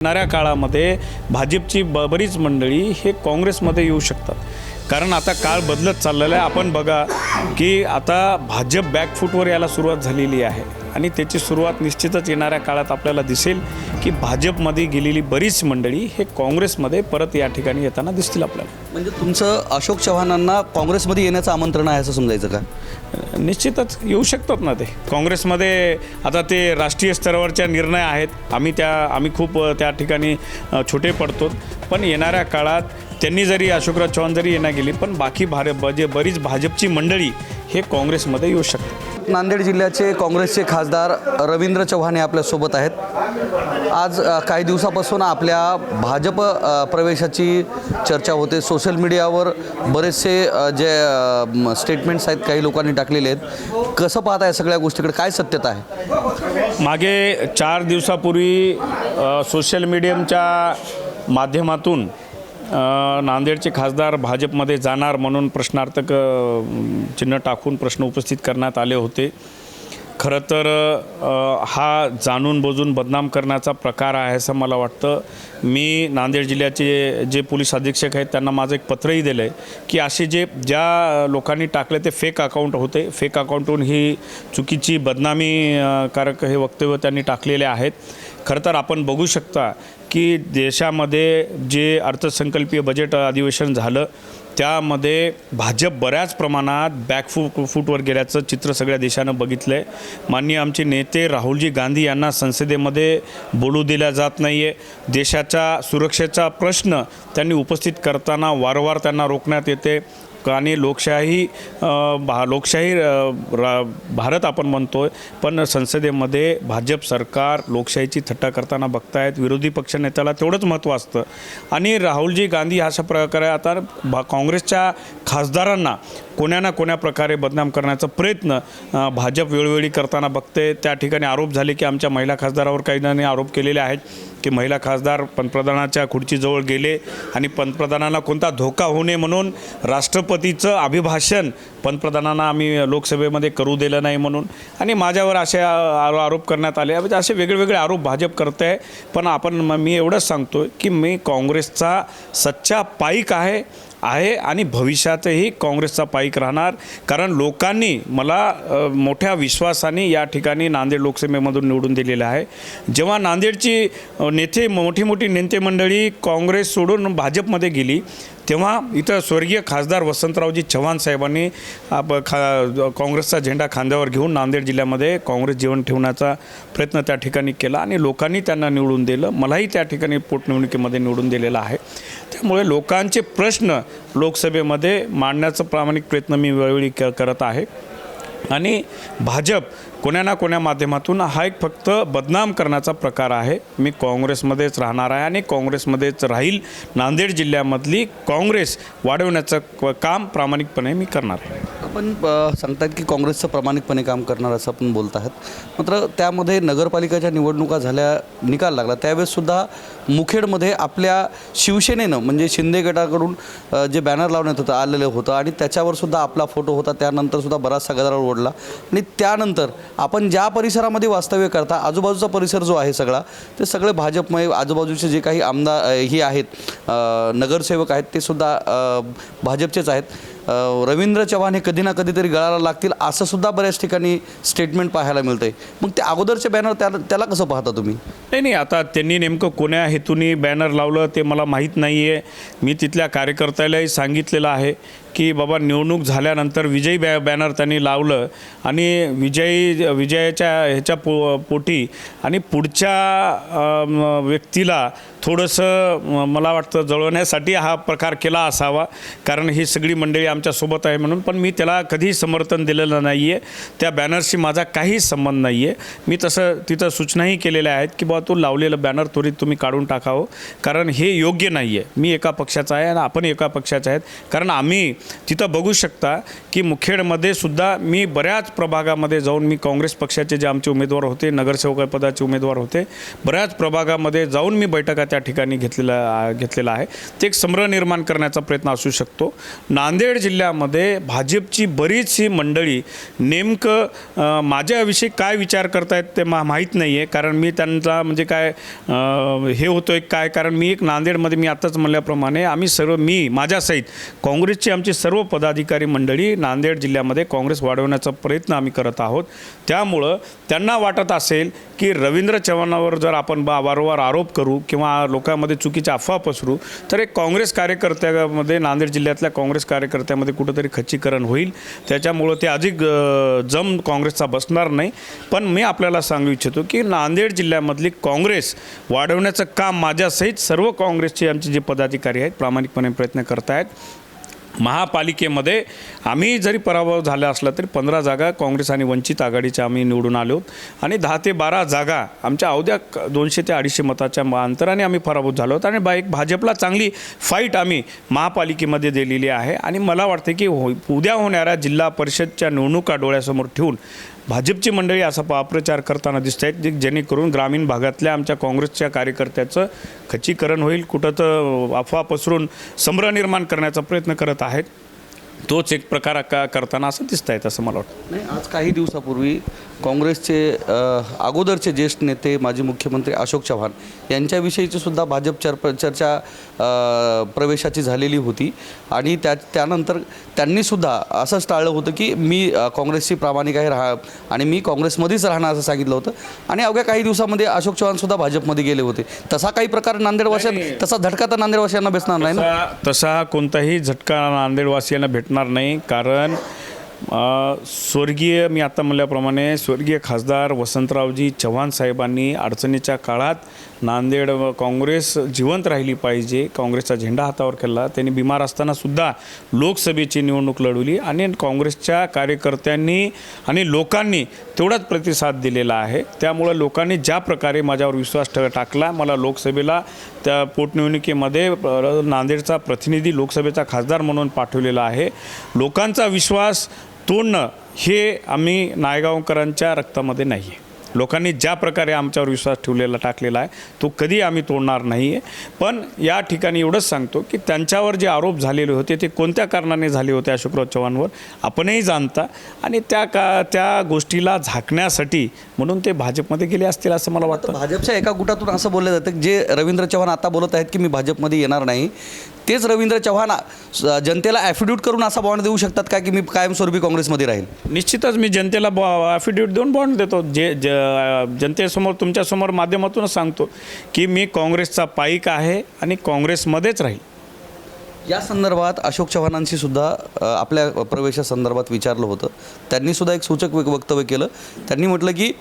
येणाऱ्या काळामध्ये भाजपची बरीच मंडळी हे काँग्रेसमध्ये येऊ शकतात, कारण आता काळ बदलत चाललेला आहे। आपण बघा की आता भाजप बॅकफूटवर यायला सुरुवात झालेली आहे आणि त्याची सुरुवात निश्चितच येणाऱ्या काळात आपल्याला दिसेल की भाजपमध्ये गेलेली बरीच मंडळी हे काँग्रेसमध्ये परत या ठिकाणी येताना दिसतील आपल्याला। म्हणजे तुमचं अशोक चव्हाणांना काँग्रेसमध्ये येण्याचं आमंत्रण आहे असं समजायचं का? निश्चितच येऊ शकतात ना ते काँग्रेसमध्ये। आता ते राष्ट्रीय स्तरावरच्या निर्णय आहेत, आम्ही खूप त्या ठिकाणी छोटे पडतो, पण येणाऱ्या काळात त्यांनी जरी अशोकराव चव्हाण जरी येणार गेली, पण बाकी बरीच भाजपची मंडळी हे काँग्रेसमध्ये येऊ शकतात। नांदेड जिल्ह्याचे काँग्रेसचे खासदार रवींद्र चव्हाण हे आपल्यासोबत आहेत। आज काही दिवसापासून आपल्या भाजप प्रवेशाची चर्चा होते। सोशल मीडियावर बरेचसे जे स्टेटमेंट्स आहेत काही लोकांनी टाकलेले आहेत। कसं पाहता या सगळ्या गोष्टीकडे, काय सत्यता आहे? मागे 4 दिवसापूर्वी सोशल मीडियाच्या माध्यमातून नांदेडचे खासदार भाजपमध्ये जाणार म्हणून प्रश्नार्थक चिन्ह टाकून प्रश्न उपस्थित करण्यात आले होते। खरं तर हा जाणून बुजून बदनाम करण्याचा प्रकार आहे असं मला वाटतं। मी नांदेड जिल्ह्याचे जे पोलीस अधीक्षक आहेत त्यांना माझं एक पत्रही दिलं आहे की असे ज्या लोकांनी टाकले ते फेक अकाउंट होते, फेक अकाउंटहून ही चुकीची बदनामीकारक हे वक्तव्य त्यांनी टाकलेले आहेत। खरं तर आपण बघू शकता की देशामध्ये जे अर्थसंकल्पीय बजेट अधिवेशन झालं त्यामध्ये भाजप बऱ्याच प्रमाणात फूटवर गेल्याचं चित्र सगळ्या देशानं बघितलं आहे। माननीय आमचे नेते राहुलजी गांधी यांना संसदेमध्ये बोलू दिल्या जात नाही आहे। देशाच्या सुरक्षेचा प्रश्न त्यांनी उपस्थित करताना वारंवार त्यांना रोखण्यात येते आणि लोकशाही भारत आपण म्हणतोय, पण संसदेमध्ये भाजप सरकार लोकशाहीची थट्टा करताना बघतायत। विरोधी पक्षनेत्याला तेवढंच महत्त्व असतं आणि राहुलजी गांधी अशा प्रकारे आता काँग्रेसच्या खासदारांना कोण्या ना कोण्या प्रकारे बदनाम करण्याचा प्रयत्न भाजप वेळोवेळी करताना बघते। त्या ठिकाणी आरोप झाले की आमच्या महिला खासदारावर काही जणांनी आरोप केलेले आहेत की महिला खासदार पंतप्रधानाच्या खुर्चीजवळ गेले आणि पंतप्रधानांना कोणता धोका होऊ नये म्हणून राष्ट्रपतीचं अभिभाषण पंतप्रधानांना आम्ही लोकसभेमध्ये करू दिलं नाही म्हणून, आणि माझ्यावर असे आरोप करण्यात आले। म्हणजे असे वेगवेगळे आरोप भाजप करते आहे। पण मी एवढंच सांगतो की मी काँग्रेसचा सच्चा पाईक आहे आणि भविष्यातही काँग्रेसचा पाईक राहणार, कारण लोकांनी मला मोठ्या विश्वासाने या ठिकाणी नांदेड लोकसभेमधून निवडून दिलेलं आहे। जेव्हा नांदेडची मोठी नेते मंडळी काँग्रेस सोडून भाजपमध्ये गेली तेव्हा इथं स्वर्गीय खासदार वसंतरावजी चव्हाण साहेबांनी काँग्रेसचा झेंडा खांद्यावर घेऊन नांदेड जिल्ह्यामध्ये काँग्रेस जीवन ठेवण्याचा प्रयत्न त्या ठिकाणी केला आणि लोकांनी त्यांना निवडून दिलं। मलाही त्या ठिकाणी पोटनिवडणुकीमध्ये निवडून दिलेलं आहे। त्यामुळे लोकांचे प्रश्न लोकसभेमध्ये मांडण्याचा प्रामाणिक प्रयत्न मी वेळोवेळी करत आहे आणि भाजप कोण्या ना कोण्या माध्यमातून हा एक फक्त बदनाम करण्याचा प्रकार आहे। मी काँग्रेसमध्येच राहणार आहे आणि काँग्रेसमध्येच राहील। नांदेड जिल्ह्यामधली काँग्रेस वाढवण्याचं काम प्रामाणिकपणे मी करणार आहे। आपण सांगतात की काँग्रेसचं प्रामाणिकपणे काम करणार असं आपण बोलत आहात, मात्र त्यामध्ये नगरपालिकेच्या निवडणुका झाल्या, निकाल लागला त्यावेळेससुद्धा मुखेडमध्ये आपल्या शिवसेनेनं म्हणजे शिंदे गटाकडून जे बॅनर लावण्यात आलेलं होतं आणि त्याच्यावरसुद्धा आपला फोटो होता, त्यानंतरसुद्धा बराचसा गदारोळ ओढला आणि त्यानंतर आपण ज्या परिसरामध्ये वास्तव्य करता आजूबाजूचा परिसर जो आहे सगळा ते सगळे भाजपमय, आजूबाजूचे जे काही आमदार हे आहेत नगरसेवक आहेत ते सुद्धा भाजपचेच आहेत। रवींद्र चव्हाण हे कधी ना कधीतरी गळाला लागतील असं सुद्धा बऱ्याच ठिकाणी स्टेटमेंट पाहायला मिळतं आहे। मग ते अगोदरचे बॅनर त्याला कसं पाहता तुम्ही? नाही, आता त्यांनी नेमकं कोण्या हेतूने बॅनर लावलं ते मला माहीत नाही आहे। मी तिथल्या कार्यकर्त्यालाही सांगितलेलं आहे की बाबा निवडणूक झाल्यानंतर विजयी बॅनर त्यांनी लावलं आणि विजयाच्या ह्याच्या पोटी आणि पुढच्या व्यक्तीला थोडंसं मला वाटतं जळवण्यासाठी हा प्रकार केला असावा, कारण ही सगळी मंडळी आमच्यासोबत आहे म्हणून। पण मी त्याला कधीही समर्थन दिलेलं नाही आहे, त्या बॅनरशी माझा काही संबंध नाही आहे। मी तिथं सूचनाही केलेल्या आहेत की बाबा तो लावलेलं बॅनर त्वरित तुम्ही काढून टाकावं, कारण हे योग्य नाही आहे। मी एका पक्षाचा आहे आणि आपण एका पक्षाचा आहेत, कारण आम्ही तिथं बघू शकता की मुखेडमध्ये सुद्धा मी बऱ्याच प्रभागामध्ये जाऊन मी काँग्रेस पक्षाचे जे आमचे उमेदवार होते, नगरसेवक पदाचे उमेदवार होते, बऱ्याच प्रभागामध्ये जाऊन मी बैठका त्या ठिकाणी घेतलेला आहे। ते एक संभ्रम निर्माण करण्याचा प्रयत्न असू शकतो। नांदेड जिल्ह्यामध्ये भाजपची बरीचशी मंडळी नेमकं माझ्याविषयी काय विचार करतायत ते माहीत नाही आहे. कारण मी त्यांचा म्हणजे काय हे होतो आहे काय, कारण मी एक नांदेडमध्ये मी आत्ताच म्हणल्याप्रमाणे आम्ही सर्व माझ्यासहित काँग्रेसची आमची सर्व पदाधिकारी मंडळी नांदेड जिल्ह्यामध्ये काँग्रेस वाढवण्याचा प्रयत्न आम्ही करत आहोत. त्यामुळं त्यांना वाटत असेल की रवींद्र चव्हाणावर जर आपण वारंवार आरोप करू किंवा लोकांमध्ये चुकीच्या अफवा पसरू तर एक काँग्रेस कार्यकर्त्यामध्ये नांदेड जिल्ह्यातल्या काँग्रेस कार्यकर्त्यामध्ये कुठंतरी खच्चीकरण होईल. त्याच्यामुळं ते अधिक जम काँग्रेसचा बसणार नाही. पण मी आपल्याला सांगू इच्छितो की नांदेड जिल्ह्यामधली काँग्रेस वाढवण्याचं काम माझ्यासहित सर्व काँग्रेसचे आमचे जे पदाधिकारी आहेत प्रामाणिकपणे प्रयत्न करत आहेत. महापालिकेमध्ये आम्ही जरी पराभव झाला असला तरी 15 जागा काँग्रेस आणि वंचित आघाडीच्या आम्ही निवडून आलो आणि 10 ते 12 जागा आमच्या अवघ्या 200 ते 250 मताच्या अंतराने आम्ही पराभूत झालो आहोत. आणि एक भाजपला चांगली फाईट आम्ही महापालिकेमध्ये दिलेली आहे. आणि मला वाटते की उद्या होणाऱ्या जिल्हा परिषदच्या निवडणुका डोळ्यासमोर ठेवून भाजपची मंडळी असा अपप्रचार करताना दिसत आहेत जेणेकरून ग्रामीण भागातल्या आमच्या काँग्रेसच्या कार्यकर्त्याचं खच्चीकरण होईल, कुठं तर अफवा पसरून संभ्रम निर्माण करण्याचा प्रयत्न करत आहेत. तोच एक प्रकार करताना असं दिसत आहेत असं मला वाटतं. नाही, आज काही दिवसापूर्वी काँग्रेसचे अगोदरचे ज्येष्ठ नेते माजी मुख्यमंत्री अशोक चव्हाण यांच्याविषयीची सुद्धा भाजप चर्चा प्रवेशाची झालेली होती. आणि त्यानंतर त्यांनीसुद्धा असंच टाळलं होतं की मी काँग्रेसची प्रामाणिक आहे आणि मी काँग्रेसमध्येच राहणार असं सांगितलं होतं. आणि अवघ्या काही दिवसामध्ये अशोक चव्हाणसुद्धा भाजपमध्ये गेले होते. तसा काही प्रकार नांदेडवासियांना, तसा झटका तर नांदेडवासियांना भेटणार नाही ना? तसा कोणताही झटका नांदेडवासियांना भेटणार नाही. कारण स्वर्गीय मी आता म्हणल्याप्रमाणे स्वर्गीय खासदार वसंतरावजी चव्हाण साहेबांनी अडचणीच्या काळात नांदेड काँग्रेस जिवंत राहिली पाहिजे, काँग्रेसचा झेंडा हातावर केला. त्यांनी बिमार असतानासुद्धा लोकसभेची निवडणूक लढवली आणि काँग्रेसच्या कार्यकर्त्यांनी आणि लोकांनी तेवढाच प्रतिसाद दिलेला आहे. त्यामुळं लोकांनी ज्या प्रकारे माझ्यावर विश्वास टाकला, मला लोकसभेला त्या पोटनिवडणुकीमध्ये नांदेडचा प्रतिनिधी लोकसभेचा खासदार म्हणून पाठवलेला आहे. लोकांचा विश्वास तोडणं हे आम्ही नायगावकरांच्या रक्तामध्ये नाही आहे. लोकांनी ज्या प्रकारे आमच्यावर विश्वास टाकलेला आहे तो कधी आम्ही तोडणार नाही आहे. पण या ठिकाणी एवढंच सांगतो की त्यांच्यावर जे आरोप झालेले होते ते कोणत्या कारणाने झाले होते अशोकराव चव्हाणवर आपणही जाणता. आणि त्या गोष्टीला झाकण्यासाठी म्हणून ते भाजपमध्ये गेले असतील असं मला वाटतं. भाजपच्या एका गुटातून असं बोललं जातं जे रवींद्र चव्हाण आता बोलत आहेत की मी भाजपमध्ये येणार नाही, तेच रवींद्र चव्हाण जनतेला ॲफिडेविट करून असा बॉन्ड देऊ शकतात का की मी कायमस्वरूपी काँग्रेसमध्ये राहील? निश्चितच मी जनतेला ॲफिडेविट देऊन बॉन्ड देतो. जनतेसमोर तुमच्यासमोर माध्यमातूनच सांगतो की मी काँग्रेसचा पाईक आहे आणि काँग्रेसमध्येच राहील. या संदर्भात अशोक चव्हाणांशी सुद्धा आपल्या प्रवेशासंदर्भात विचारलं होतं. त्यांनीसुद्धा एक सूचक वक्तव्य केलं. त्यांनी म्हटलं की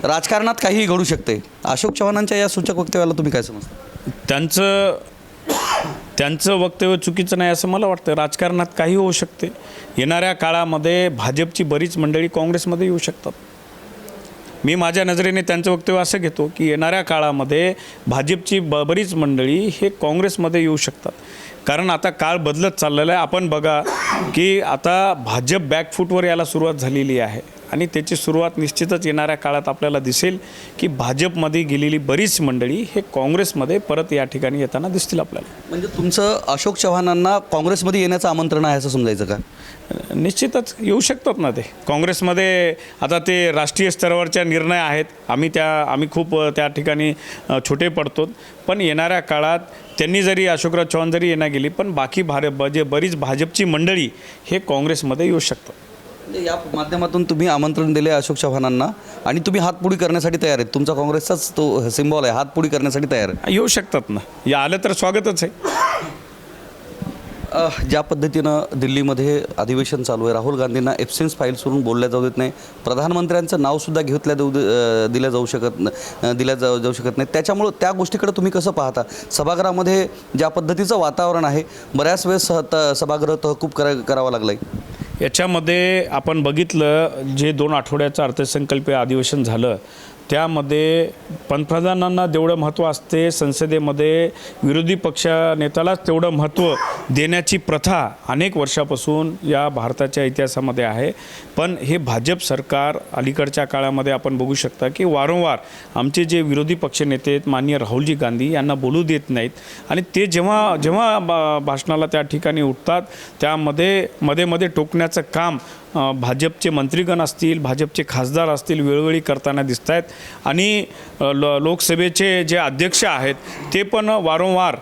राजकारणात काहीही घडू शकते. अशोक चव्हाणांच्या या सूचक वक्तव्याला तुम्ही काय समजता? त्यांचं वक्तव्य चुकीचं नाही असं मला वाटतं. राजकारणात काही होऊ शकते. येणाऱ्या काळामध्ये भाजपची बरीच मंडळी काँग्रेसमध्ये येऊ शकतात. मी माझ्या नजरेने त्यांचं वक्तव्य असं घेतो की येणाऱ्या काळामध्ये भाजपची बरीच मंडळी हे काँग्रेसमध्ये येऊ शकतात. कारण आता काळ बदलत चाललेला आहे. आपण बघा की आता भाजप बॅकफूटवर यायला सुरुवात झालेली आहे आणि त्याची सुरुवात निश्चितच येणाऱ्या काळात आपल्याला दिसेल की भाजपमध्ये गेलेली बरीच मंडळी हे काँग्रेसमध्ये परत या ठिकाणी येताना दिसतील आपल्याला. म्हणजे तुमचं अशोक चव्हाणांना काँग्रेसमध्ये येण्याचं आमंत्रण आहे असं समजायचं का? निश्चितच येऊ शकतात ना ते काँग्रेसमध्ये. आता ते राष्ट्रीय स्तरावरच्या निर्णय आहेत. आम्ही खूप त्या ठिकाणी छोटे पडतो. पण येणाऱ्या काळात त्यांनी जरी अशोकराव चव्हाण जरी येण्या गेली पण बाकी बरीच भाजपची मंडळी हे काँग्रेसमध्ये येऊ शकतात. या माध्यमातून तुम्ही आमंत्रण दिले अशोक चव्हाणांना आणि तुम्ही हातपुडी करण्यासाठी तयार आहेत. तुमचा काँग्रेसचाच तो सिम्बॉल आहे, हातपुडी करण्यासाठी तयार आहे. येऊ शकतात ना, या आलं तर स्वागतच आहे. ज्या पद्धतीनं दिल्लीमध्ये अधिवेशन चालू आहे, राहुल गांधींना एब्सेन्स फाईल्सवरून बोलल्या जाऊ देत नाही, प्रधानमंत्र्यांचं नावसुद्धा दिल्या जाऊ शकत नाही. त्याच्यामुळं त्या गोष्टीकडे तुम्ही कसं पाहता? सभागृहामध्ये ज्या पद्धतीचं वातावरण आहे, बऱ्याच वेळेस सभागृह तहकूब करावं लागलं आहे. याच्यामध्ये आपण बघितलं जे 2 आठवड्याचं अर्थसंकल्पीय अधिवेशन झालं त्यामध्ये पंतप्रधानांना जेवढं महत्त्व असते संसदेमध्ये विरोधी पक्ष नेत्यालाच तेवढं महत्त्व देण्याची प्रथा अनेक वर्षापासून या भारताच्या इतिहासामध्ये आहे. पण हे भाजप सरकार अलीकडच्या काळामध्ये आपण बघू शकता की वारंवार आमचे जे विरोधी पक्षनेते आहेत माननीय राहुलजी गांधी यांना बोलू देत नाहीत आणि ते जेव्हा भाषणाला त्या ठिकाणी उठतात त्यामध्ये मध्ये टोकण्याचं काम भाजपचे मंत्रीगण असतील, भाजपचे खासदार असतील वेळोवेळी करताना दिसत आहेत. आणि लोकसभेचे जे अध्यक्ष आहेत ते पण वारंवार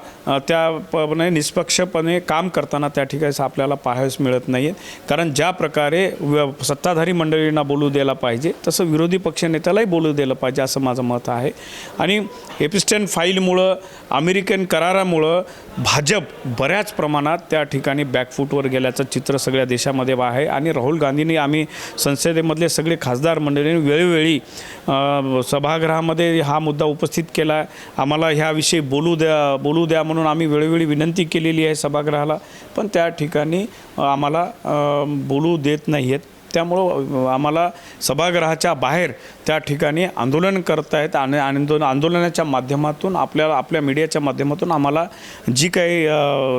त्यापणे निष्पक्षपणे काम करताना त्या ठिकाणी आपल्याला पाहायला मिळत नाही आहे. कारण ज्या प्रकारे सत्ताधारी मंडळींना बोलू द्यायला पाहिजे तसं विरोधी पक्षनेत्यालाही बोलू दिलं पाहिजे असं माझं मत आहे. आणि एपिस्टेन फाईलमुळं अमेरिकन करारामुळं भाजप बऱ्याच प्रमाणात त्या ठिकाणी बॅकफूटवर गेल्याचं चित्र सगळ्या देशामध्ये आहे. आणि राहुल गांधींनी आम्ही संसदेमधले सगळे खासदार मंडळींनी वेळोवेळी सभागृहामध्ये हा मुद्दा उपस्थित केला. आम्हाला ह्याविषयी बोलू द्या म्हणून आम्ही वेळोवेळी विनंती केलेली आहे सभागृहाला, पण त्या ठिकाणी आम्हाला बोलू देत नाही आहेत. त्यामुळं आम्हाला सभागृहाच्या बाहेर त्या ठिकाणी आंदोलन करतायत आणि आंदोलनाच्या माध्यमातून आपल्या मीडियाच्या माध्यमातून आम्हाला जी काही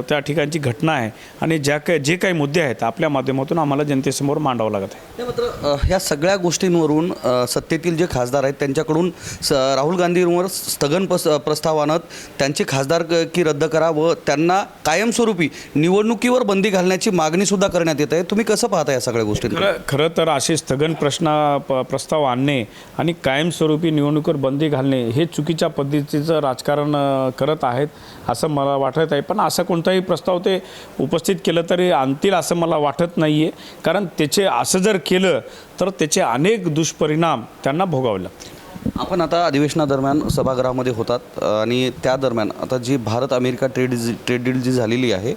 त्या ठिकाणची घटना आहे आणि जे काही मुद्दे आहेत आपल्या माध्यमातून आम्हाला जनतेसमोर मांडावं लागत आहे. मात्र ह्या सगळ्या गोष्टींवरून सत्तेतील जे खासदार आहेत त्यांच्याकडून राहुल गांधींवर स्थगन प्रस्ताव आणत त्यांची खासदारकी रद्द करा व त्यांना कायमस्वरूपी निवडणुकीवर बंदी घालण्याची मागणीसुद्धा करण्यात येत आहे. तुम्ही कसं पाहता या सगळ्या गोष्टी? खरं तर असे स्थगन प्रस्ताव आणणे आणि कायमस्वरूपी निवडणुकीवर बंदी घालणे हे चुकीच्या पद्धतीचं राजकारण करत आहेत असं मला वाटत आहे. पण असा कोणताही प्रस्ताव ते उपस्थित केलं तरी आणतील असं मला वाटत नाही आहे. कारण त्याचे असं जर केलं तर त्याचे अनेक दुष्परिणाम त्यांना भोगावे लागतील. आपण आता अधिवेशनादरम्यान सभागृहामध्ये होतात आणि त्या दरम्यान आता जी भारत अमेरिका ट्रेड डील जी झालेली आहे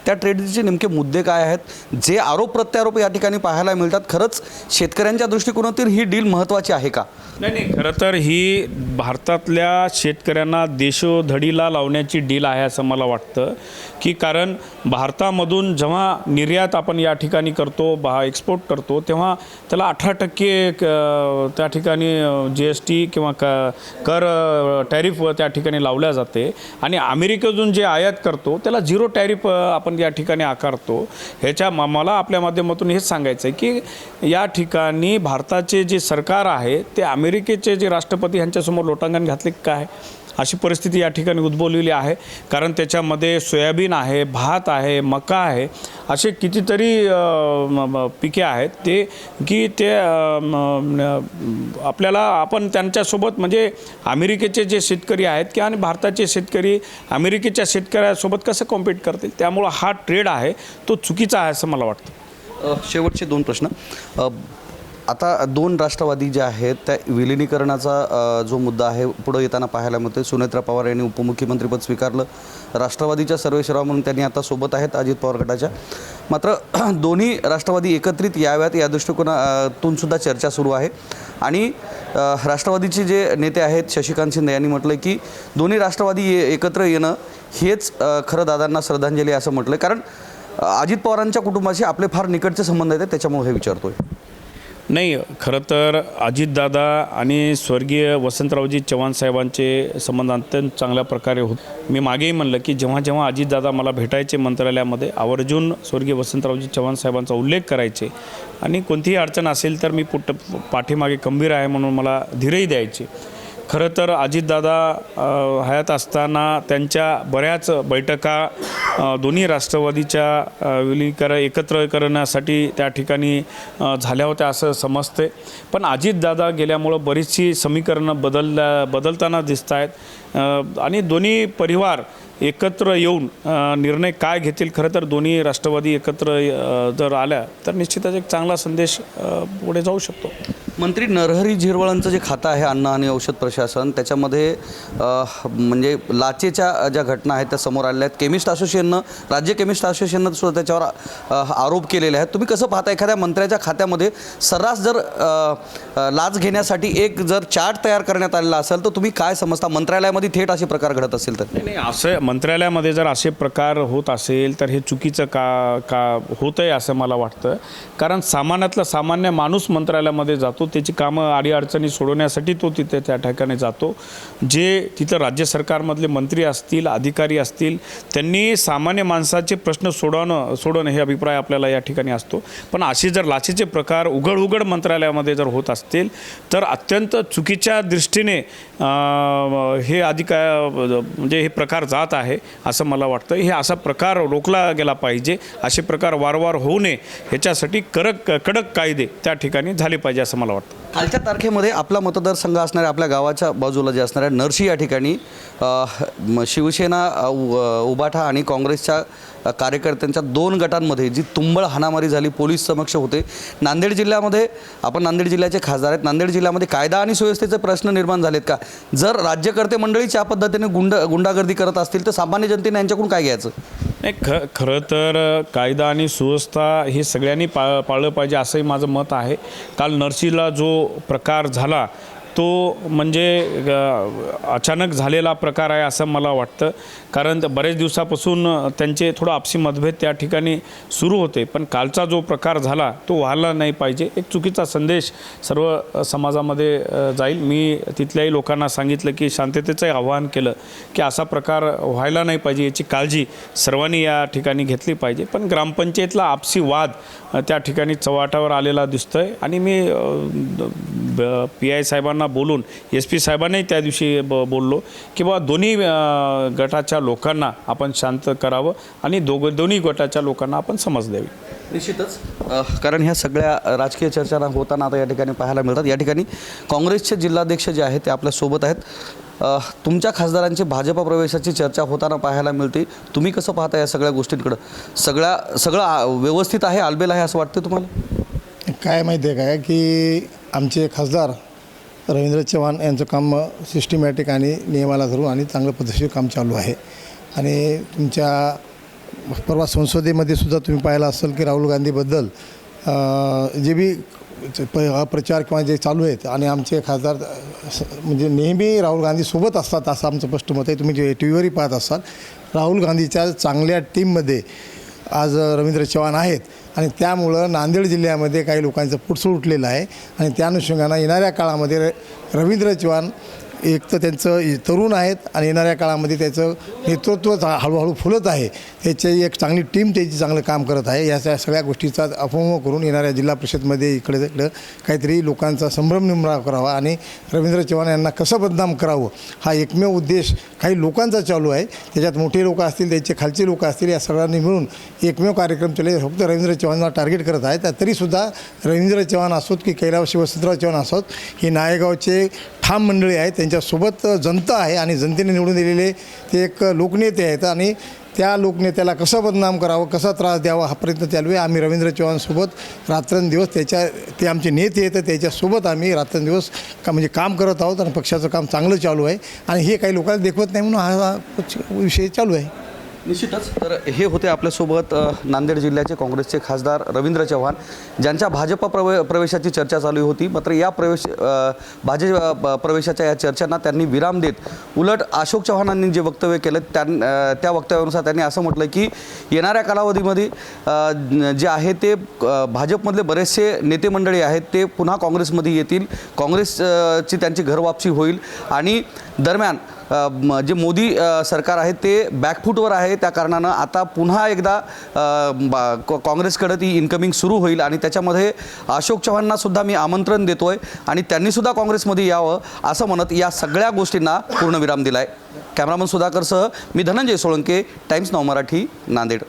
त्या ट्रेड डीलचे नेमके मुद्दे काय आहेत, जे आरोप प्रत्यारोप या ठिकाणी पाहायला मिळतात, खरंच शेतकऱ्यांच्या दृष्टिकोनातून ही डील महत्त्वाची आहे का? नाही, खरं तर ही भारतातल्या शेतकऱ्यांना देशोधडीला लावण्याची डील आहे असं मला वाटतं. की कारण भारतामधून जेव्हा निर्यात आपण या ठिकाणी करतो, एक्सपोर्ट करतो, तेव्हा त्याला 18% त्या ठिकाणी GST किंवा कर टॅरिफ त्या ठिकाणी लावल्या जाते. आणि अमेरिकेतून जे आयात करतो त्याला 0 टॅरिफ आपण या ठिकाणी आकारतो. मला आपल्या माध्यमातून हेच सांगायचं आहे की या ठिकाणी भारताचे जे सरकार आहे ते अमेरिकेचे जे राष्ट्रपती यांच्यासमोर लोटांगण घातले काय अशी परिस्थिती या ठिकाणी उद्भवलेली आहे. कारण त्याच्यामध्ये सोयाबीन आहे, भात आहे, मका आहे, असे कितीतरी पिके आहेत ते आपल्याला आपण त्यांच्यासोबत म्हणजे अमेरिकेचे जे शेतकरी आहेत किंवा आणि भारताचे शेतकरी अमेरिकेच्या शेतकऱ्यासोबत कसं कॉम्पीट करतील. त्यामुळं हा ट्रेड आहे तो चुकीचा आहे असं मला वाटतं. शेवटचे 2 प्रश्न. आता 2 राष्ट्रवादी जे आहेत त्या विलिनीकरणाचा जो मुद्दा आहे पुढे येताना पाहायला मिळतो. सुनेत्रा पवार यांनी उपमुख्यमंत्रीपद स्वीकारलं. राष्ट्रवादीच्या सर्वेसर्वा म्हणून त्यांनी आता सोबत आहेत अजित पवार गटाच्या. मात्र दोन्ही राष्ट्रवादी एकत्रित याव्यात या दृष्टिकोनातून सुद्धा चर्चा सुरू आहे. आणि राष्ट्रवादीचे जे नेते आहेत शशिकांत शिंदे यांनी म्हटलं की दोन्ही राष्ट्रवादी एकत्र येणं हेच खरं दादांना श्रद्धांजली असं म्हटलं. कारण अजित पवारांच्या कुटुंबाशी आपले फार निकटचे संबंध आहेत त्याच्यामुळे हे विचारतोय. नाही, खरं तर अजितदादा आणि स्वर्गीय वसंतरावजी चव्हाण साहेबांचे संबंध अत्यंत चांगल्या प्रकारे होते. मी मागेही म्हणलं की जेव्हा अजितदादा मला भेटायचे मंत्रालयामध्ये आवर्जून स्वर्गीय वसंतरावजी चव्हाण साहेबांचा उल्लेख करायचे आणि कोणतीही अडचण असेल तर मी पाठीमागे खंबीर आहे म्हणून मला धीरही द्यायचे. खरं तर अजितदादा हयात असताना त्यांच्या बऱ्याच बैठका दोन्ही राष्ट्रवादीच्या एकत्र करण्यासाठी त्या ठिकाणी झाल्या होत्या असं समजते. पण अजितदादा गेल्यामुळं बरीचशी समीकरणं बदलताना दिसत आहेत आणि दोन्ही परिवार एकत्र येऊन निर्णय काय घेतील. खरं तर दोन्ही राष्ट्रवादी एकत्र जर आल्या तर निश्चितच एक चांगला संदेश पुढे जाऊ शकतो. मंत्री नरहरी झिरवळांचं जे खातं आहे अन्न आणि औषध प्रशासन त्याच्यामध्ये म्हणजे लाचेच्या ज्या घटना आहेत त्या समोर आलेल्या आहेत. केमिस्ट असोसिएशननं राज्य केमिस्ट असोसिएशननं सुद्धा त्याच्यावर आरोप केलेले आहेत. तुम्ही कसं पाहता एखाद्या मंत्र्याच्या खात्यामध्ये सर्रास जर लाच घेण्यासाठी एक जर चार्ट तयार करण्यात आलेला असेल तर तुम्ही काय समजता? मंत्रालयामध्ये थेट असे प्रकार घडत असेल तर? नाही, असं मंत्रालयामध्ये जर असे प्रकार होत असेल तर हे चुकीचं का होतं आहे असं मला वाटतं. कारण सामान्यातला सामान्य माणूस मंत्रालयामध्ये जातो त्याची कामं अडीअडचणी सोडवण्यासाठी तो तिथे त्या ठिकाणी जातो. जे तिथं राज्य सरकारमधले मंत्री असतील, अधिकारी असतील, त्यांनी सामान्य माणसाचे प्रश्न सोडवणं हे अभिप्राय आपल्याला या ठिकाणी असतो. पण असे जर लाचेचे प्रकार उघड मंत्रालयामध्ये जर होत असतील तर अत्यंत चुकीच्या दृष्टीने हे म्हणजे हे प्रकार जात आहे असं मला वाटतं. हे असा प्रकार रोखला गेला पाहिजे. असे प्रकार वारंवार होऊ नये ह्याच्यासाठी कडक कायदे त्या ठिकाणी झाले पाहिजे असं मला वाटतं. कालच्या तारखेमध्ये आपला मतदारसंघ असणाऱ्या आपल्या गावाच्या बाजूला जे असणाऱ्या नरशी या ठिकाणी शिवसेना उबाठा आणि काँग्रेसच्या कार्यकर्त्यांच्या 2 गटांमध्ये जी तुंबळ हाणामारी झाली, पोलीस समक्ष होते. नांदेड जिल्ह्यामध्ये आपण नांदेड जिल्ह्याचे खासदार आहेत. नांदेड जिल्ह्यामध्ये कायदा आणि सुव्यवस्थेचे प्रश्न निर्माण झालेत का? जर राज्यकर्ते मंडळीच या पद्धतीने गुंडागर्दी करत असतील तर सामान्य जनतेने यांच्याकडून काय घ्यायचं? नाही, खरं तर कायदा आणि सुव्यवस्था हे सगळ्यांनी पाळलं पाहिजे असंही माझं मत आहे. काल नरसीला जो प्रकार झाला तो म्हणजे अचानक झालेला प्रकार आहे असं मला वाटतं. कारण बरेच दिवसापासून त्यांचे थोडं आपसी मतभेद त्या ठिकाणी सुरू होते. पण कालचा जो प्रकार झाला तो व्हायला नाही पाहिजे. एक चुकीचा संदेश सर्व समाजामध्ये जाईल. मी तिथल्याही लोकांना सांगितलं की शांततेचं आवाहन केलं की असा प्रकार व्हायला नाही पाहिजे, याची काळजी सर्वांनी या ठिकाणी घेतली पाहिजे. पण ग्रामपंचायतला आपसी वाद त्या ठिकाणी चव्हाट्यावर आलेला दिसतोय. आणि मी PI साहेबांना बोलून SP साहेबांनाही त्या दिवशी बोललो की बाबा दोन्ही गटाच्या लोकांना आपण शांत करावं आणि दोन्ही गटाच्या लोकांना आपण समज द्यावी. निश्चितच, कारण ह्या सगळ्या राजकीय चर्चा होताना आता या ठिकाणी पाहायला मिळतात. या ठिकाणी काँग्रेसचे जिल्हाध्यक्ष जे आहेत ते आपल्यासोबत आहेत. तुमच्या खासदारांची भाजपा प्रवेशाची चर्चा होताना पाहायला मिळते. तुम्ही कसं पाहता या सगळ्या गोष्टींकडं? सगळं व्यवस्थित आहे, आलबेल आहे असं वाटतं तुम्हाला? काय माहिती आहे काय की आमचे खासदार रवींद्र चव्हाण यांचं काम सिस्टमॅटिक आणि नियमाला धरून आणि चांगलं पद्धतशीर काम चालू आहे. आणि तुमच्या परवा संसदेमध्ये सुद्धा तुम्ही पाहिलं असेल की राहुल गांधीबद्दल जे बी प्रचार किंवा जे चालू आहेत आणि आमचे खासदार म्हणजे नेहमी राहुल गांधीसोबत असतात असं आमचं स्पष्ट मत आहे. तुम्ही जे TV वरही पाहत असाल, राहुल गांधीच्या चांगल्या टीममध्ये आज रवींद्र चव्हाण आहेत. आणि त्यामुळं नांदेड जिल्ह्यामध्ये काही लोकांचं पुटसूळ उठलेलं आहे. आणि त्या अनुषंगानं येणाऱ्या काळामध्ये रवींद्र चव्हाण एक तर त्यांचं तरुण आहेत आणि येणाऱ्या काळामध्ये त्याचं नेतृत्व हळूहळू फुलत आहे. त्याची एक चांगली टीम त्याची चांगलं काम करत आहे. या सगळ्या गोष्टीचा अफवा करून येणाऱ्या जिल्हा परिषदमध्ये इकडे तिकडं काहीतरी लोकांचा संभ्रम निर्माण करावा आणि रवींद्र चव्हाण यांना कसं बदनाम करावं हा एकमेव उद्देश काही लोकांचा चालू आहे. त्याच्यात मोठे लोक असतील, त्यांचे खालचे लोक असतील, या सगळ्यांनी मिळून एकमेव कार्यक्रम चालले फक्त रवींद्र चव्हाणला टार्गेट करत आहेत. तरीसुद्धा रवींद्र चव्हाण असोत की कैलास वसंतराव चव्हाण असोत, ही नायगावचे ठाम मंडळी आहेत. त्यांच्यासोबत जनता आहे आणि जनतेने निवडून दिलेले ते एक लोकनेते आहेत. आणि त्या लोकनेत्याला कसं बदनाम करावं, कसा त्रास द्यावा हा प्रयत्न चालू आहे. आम्ही रवींद्र चव्हाणसोबत रात्रंदिवस ते आमचे नेते आहेत, त्याच्यासोबत आम्ही रात्रंदिवस म्हणजे काम करत आहोत. आणि पक्षाचं काम चांगलं चालू आहे आणि हे काही लोकांना देखवत नाही म्हणून हा विषय चालू आहे. निश्चितच. तर हे होते आपल्यासोबत नांदेड जिल्ह्याचे काँग्रेसचे खासदार रवींद्र चव्हाण, ज्यांच्या भाजपा प्रवेशाची चर्चा चालू होती. मात्र या भाजप प्रवेशाच्या या चर्चांना त्यांनी विराम देत उलट अशोक चव्हाणांनी जे वक्तव्य केलं त्या वक्तव्यानुसार त्यांनी असं म्हटलं की येणाऱ्या कालावधीमध्ये जे आहे ते भाजपमधले बरेचसे नेते मंडळी आहेत ते पुन्हा काँग्रेसमध्ये येतील. काँग्रेसची त्यांची घरवापसी होईल. आणि दरम्यान जे मोदी सरकार आहे ते बॅकफूटवर आहे. त्या कारणानं आता पुन्हा एकदा काँग्रेसकडे ती इन्कमिंग सुरू होईल. आणि त्याच्यामध्ये अशोक चव्हाणांनासुद्धा मी आमंत्रण देतो आहे आणि त्यांनीसुद्धा काँग्रेसमध्ये यावं असं म्हणत या सगळ्या गोष्टींना पूर्णविराम दिला आहे. कॅमेरामन सुधाकरसह मी धनंजय सोळंके, टाइम्स नाऊ मराठी, नांदेड.